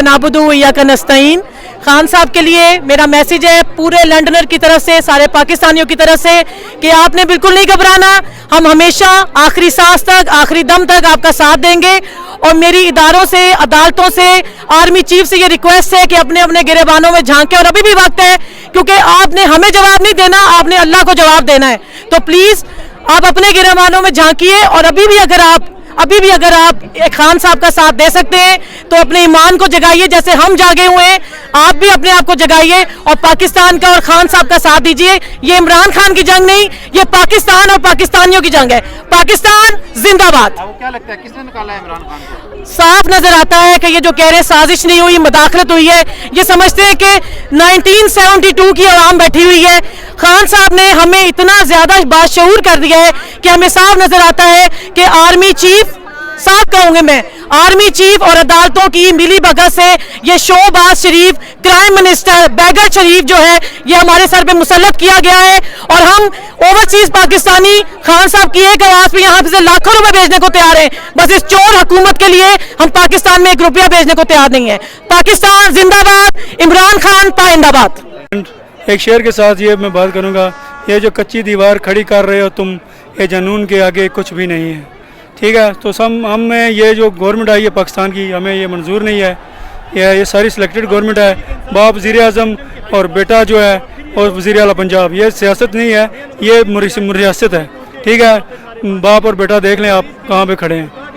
नाबुदु व इय्याका नस्तईन। खान साहब के लिए मेरा मैसेज है पूरे लंदनर की तरफ से, सारे पाकिस्तानियों की तरफ से, कि आपने बिल्कुल नहीं घबराना। हम हमेशा आखिरी सांस तक, आखिरी दम तक आपका साथ देंगे। और मेरी इदारों से, अदालतों से, आर्मी चीफ से ये रिक्वेस्ट है कि अपने अपने गिरेबानों में झांके, और अभी भी वक्त है, क्योंकि आपने हमें जवाब नहीं देना, आपने अल्लाह को जवाब देना है। तो प्लीज़ आप अपने गिरेबानों में झांकिए, और अभी भी अगर आप एक खान साहब का साथ दे सकते हैं तो अपने ईमान को जगाइए, जैसे हम जागे हुए हैं। आप भी अपने आप को जगाइए और पाकिस्तान का और खान साहब का साथ दीजिए। ये इमरान खान की जंग नहीं, ये पाकिस्तान और पाकिस्तानियों की जंग है। पाकिस्तान जिंदाबाद। आपको क्या लगता है किसने निकाला है इमरान खान को? साफ नजर आता है कि ये जो कह रहे साजिश नहीं हुई, मदाखलत हुई है, ये समझते हैं कि 1972 की आवाम बैठी हुई है। खान साहब ने हमें इतना ज्यादा बाशऊर कर दिया है कि हमें साफ नजर आता है कि आर्मी चीफ, साफ कहूंगे मैं, आर्मी चीफ और अदालतों की मिली भगत से ये शोबाज शरीफ, क्राइम मिनिस्टर बैगर शरीफ जो है, ये हमारे सर पे मुसल्लत किया गया है। और हम ओवरसीज पाकिस्तानी खान साहब की एक आवाज पे यहाँ से लाखों रुपए भेजने को तैयार हैं। बस इस चोर हुकूमत के लिए हम पाकिस्तान में 1 रुपया भेजने को तैयार नहीं है। पाकिस्तान जिंदाबाद, इमरान खान पाइंदाबाद। एक शेर के साथ ये मैं बात करूँगा, ये जो कच्ची दीवार खड़ी कर रहे हो तुम, ये जनून के आगे कुछ भी नहीं है। ठीक है, तो हमें ये जो गवर्नमेंट आई है पाकिस्तान की, हमें ये मंजूर नहीं है। ये सारी सिलेक्टेड गवर्नमेंट है, बाप वज़ीर आज़म और बेटा जो है और वज़ीर आला पंजाब, ये सियासत नहीं है, ये रियासत है। ठीक है, बाप और बेटा देख लें आप कहाँ पे खड़े हैं।